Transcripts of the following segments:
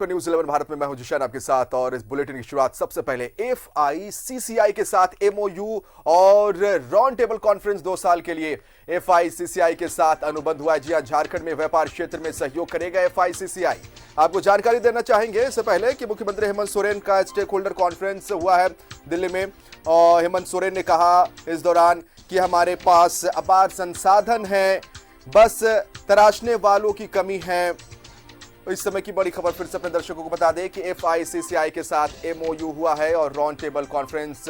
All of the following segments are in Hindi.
न्यूज 11 भारत में मैं हूं जिशान आपके साथ और इस बुलेटिन की शुरुआत सबसे पहले एफआईसीसीआई के साथ एमओयू और राउंड टेबल कॉन्फ्रेंस 2 साल के लिए एफआईसीसीआई के साथ अनुबंध हुआ है। जी हां, झारखंड में व्यापार क्षेत्र में सहयोग करेगा एफआईसीसीआई। आपको जानकारी देना चाहेंगे इससे पहले कि मुख्यमंत्री हेमंत सोरेन का स्टेक होल्डर कॉन्फ्रेंस हुआ है दिल्ली में और हेमंत सोरेन ने कहा इस दौरान कि हमारे पास अपार संसाधन है, बस तराशने वालों की कमी है। इस समय की बड़ी खबर फिर से अपने दर्शकों को बता दें कि एफआईसीसीआई के साथ एमओयू हुआ है और राउंड टेबल कॉन्फ्रेंस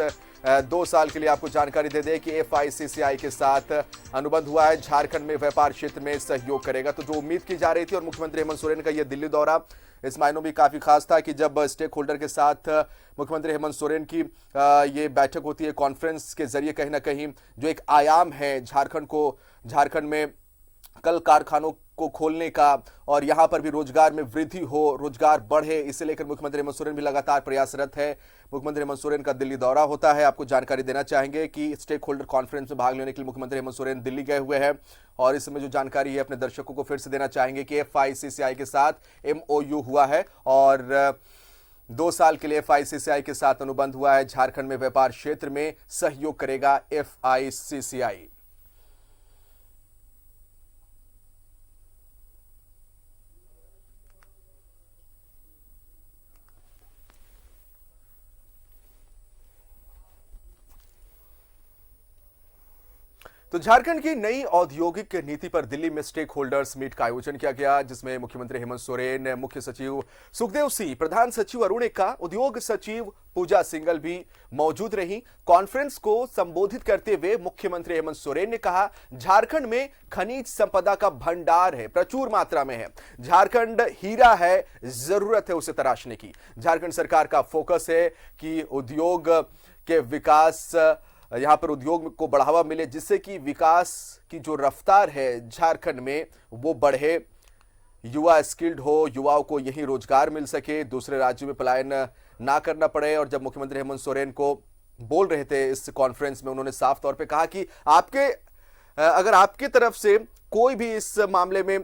2 साल के लिए। आपको जानकारी दे दें कि एफआईसीसीआई के साथ अनुबंध हुआ है, झारखंड में व्यापार क्षेत्र में सहयोग करेगा। तो जो उम्मीद की जा रही थी और मुख्यमंत्री हेमंत सोरेन का यह दिल्ली दौरा इस मायनों में काफी खास था कि जब स्टेक होल्डर के साथ मुख्यमंत्री हेमंत सोरेन की ये बैठक होती है कॉन्फ्रेंस के जरिए, कहीं ना कहीं जो एक आयाम है झारखंड में कल कारखानों को खोलने का और यहां पर भी रोजगार में वृद्धि हो, रोजगार बढ़े, इसे लेकर मुख्यमंत्री हेमंत सोरेन भी लगातार प्रयासरत है। मुख्यमंत्री हेमंत सोरेन का दिल्ली दौरा होता है। आपको जानकारी देना चाहेंगे कि स्टेक होल्डर कॉन्फ्रेंस में भाग लेने के लिए मुख्यमंत्री हेमंत सोरेन दिल्ली गए हुए हैं और इस समय जो जानकारी है अपने दर्शकों को फिर से देना चाहेंगे कि एफआईसीसीआई के साथ एमओयू हुआ है और 2 साल के लिए एफआईसीसीआई के साथ अनुबंध हुआ है। झारखंड में व्यापार क्षेत्र में सहयोग करेगा एफआईसीसीआई। तो झारखंड की नई औद्योगिक नीति पर दिल्ली में स्टेक होल्डर्स मीट का आयोजन किया गया, जिसमें मुख्यमंत्री हेमंत सोरेन, मुख्य सचिव सुखदेव सिंह, प्रधान सचिव अरुण एक्का, उद्योग सचिव पूजा सिंघल भी मौजूद रहीं। कॉन्फ्रेंस को संबोधित करते हुए मुख्यमंत्री हेमंत सोरेन ने कहा, झारखंड में खनिज संपदा का भंडार है, प्रचुर मात्रा में है। झारखंड हीरा है, जरूरत है उसे तराशने की। झारखंड सरकार का फोकस है कि उद्योग के विकास, यहां पर उद्योग को बढ़ावा मिले, जिससे कि विकास की जो रफ्तार है झारखंड में वो बढ़े, युवा स्किल्ड हो, युवाओं को यही रोजगार मिल सके, दूसरे राज्यों में पलायन ना करना पड़े। और जब मुख्यमंत्री हेमंत सोरेन को बोल रहे थे इस कॉन्फ्रेंस में, उन्होंने साफ तौर पे कहा कि अगर आपके तरफ से कोई भी इस मामले में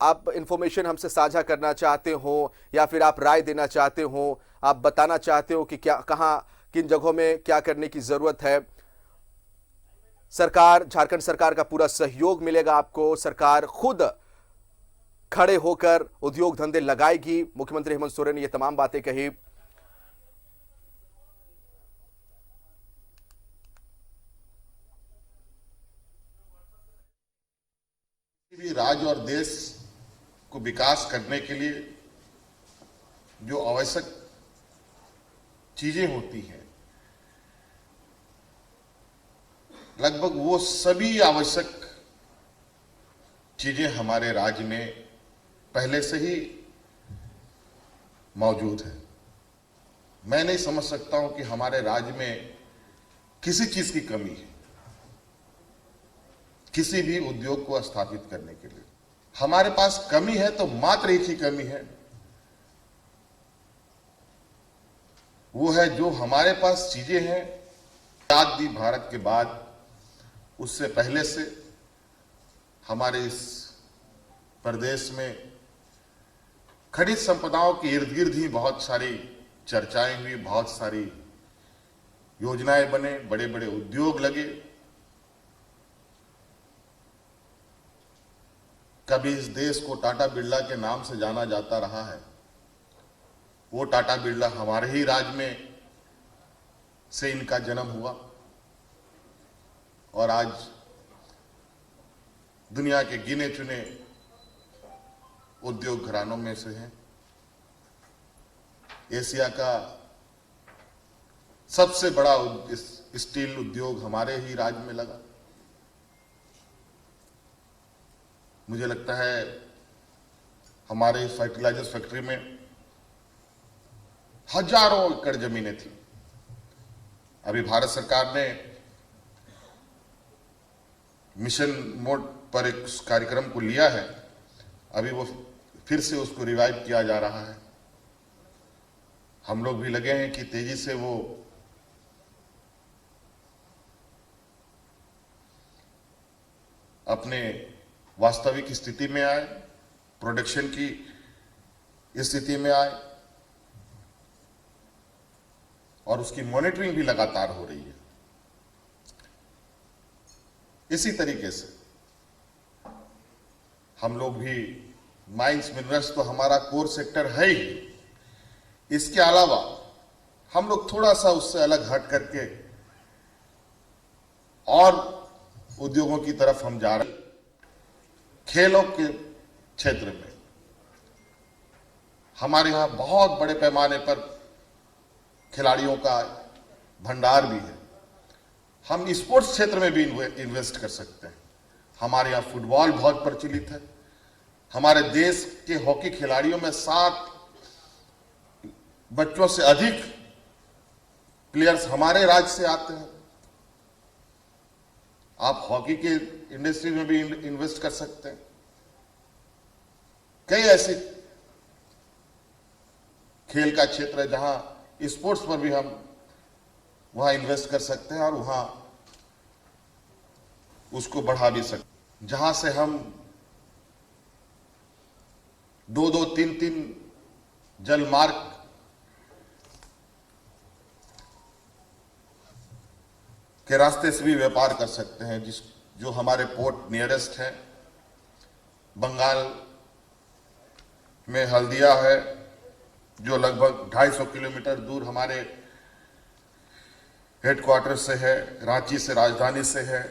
आप इंफॉर्मेशन हमसे साझा करना चाहते हो या फिर आप राय देना चाहते हो, आप बताना चाहते हो कि क्या, कहां, किन जगहों में क्या करने की जरूरत है, झारखंड सरकार का पूरा सहयोग मिलेगा आपको। सरकार खुद खड़े होकर उद्योग धंधे लगाएगी। मुख्यमंत्री हेमंत सोरेन ने ये तमाम बातें कही। भी राज्य और देश को विकास करने के लिए जो आवश्यक चीजें होती हैं, लगभग वो सभी आवश्यक चीजें हमारे राज्य में पहले से ही मौजूद है। मैं नहीं समझ सकता हूं कि हमारे राज्य में किसी चीज की कमी है किसी भी उद्योग को स्थापित करने के लिए। हमारे पास कमी है तो मात्र एक ही कमी है, वो है जो हमारे पास चीजें हैं आजादी भारत के बाद, उससे पहले से हमारे इस प्रदेश में खनिज संपदाओं के इर्द गिर्द ही बहुत सारी चर्चाएं हुई, बहुत सारी योजनाएं बने, बड़े बड़े उद्योग लगे। कभी इस देश को टाटा बिरला के नाम से जाना जाता रहा है, वो टाटा बिरला हमारे ही राज्य में से इनका जन्म हुआ और आज दुनिया के गिने चुने उद्योग घरानों में से हैं। एशिया का सबसे बड़ा स्टील उद्योग हमारे ही राज्य में लगा। मुझे लगता है हमारे फर्टिलाइजर फैक्ट्री में हजारों एकड़ जमीनें थी। अभी भारत सरकार ने मिशन मोड पर एक कार्यक्रम को लिया है, अभी वो फिर से उसको रिवाइव किया जा रहा है। हम लोग भी लगे हैं कि तेजी से वो अपने वास्तविक स्थिति में आए, प्रोडक्शन की स्थिति में आए और उसकी मॉनिटरिंग भी लगातार हो रही है। इसी तरीके से हम लोग भी माइंस मिनरल्स तो हमारा कोर सेक्टर है ही, इसके अलावा हम लोग थोड़ा सा उससे अलग हट करके और उद्योगों की तरफ हम जा रहे हैं। खेलों के क्षेत्र में हमारे यहां बहुत बड़े पैमाने पर खिलाड़ियों का भंडार भी है। हम स्पोर्ट्स क्षेत्र में भी इन्वेस्ट कर सकते हैं। हमारे यहां फुटबॉल बहुत प्रचलित है। हमारे देश के हॉकी खिलाड़ियों में 7 बच्चों से अधिक प्लेयर्स हमारे राज्य से आते हैं। आप हॉकी के इंडस्ट्री में भी इन्वेस्ट कर सकते हैं। कई ऐसे खेल का क्षेत्र है जहां स्पोर्ट्स पर भी हम वहां इन्वेस्ट कर सकते हैं और वहां उसको बढ़ा भी सकते हैं। जहां से हम 2-2, 3-3 जलमार्ग के रास्ते से भी व्यापार कर सकते हैं, जो हमारे पोर्ट नियरेस्ट है। बंगाल में हल्दिया है जो लगभग 250 किलोमीटर दूर हमारे हेडक्वार्टर से है, रांची से, राजधानी से है।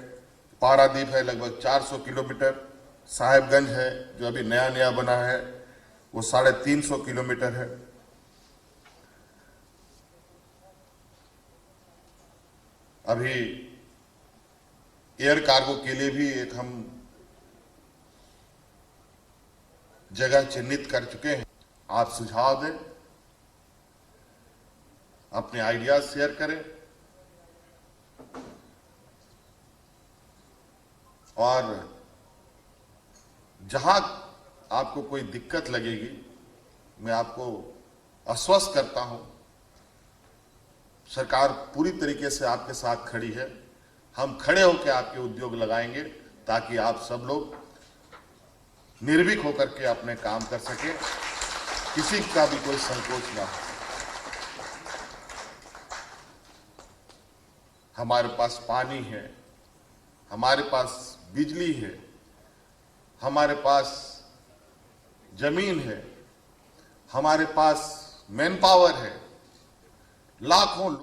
पारादीप है लगभग 400 किलोमीटर। साहेबगंज है जो अभी नया नया बना है, वो 350 किलोमीटर है। अभी एयर कार्गो के लिए भी एक हम जगह चिन्हित कर चुके हैं। आप सुझाव दें, अपने आइडियाज शेयर करें और जहां आपको कोई दिक्कत लगेगी, मैं आपको आश्वस्त करता हूं, सरकार पूरी तरीके से आपके साथ खड़ी है। हम खड़े होकर आपके उद्योग लगाएंगे ताकि आप सब लोग निर्भीक होकर के अपने काम कर सके, किसी का भी कोई संकोच ना हो। हमारे पास पानी है, हमारे पास बिजली है, हमारे पास जमीन है, हमारे पास मैन पावर है। लाखों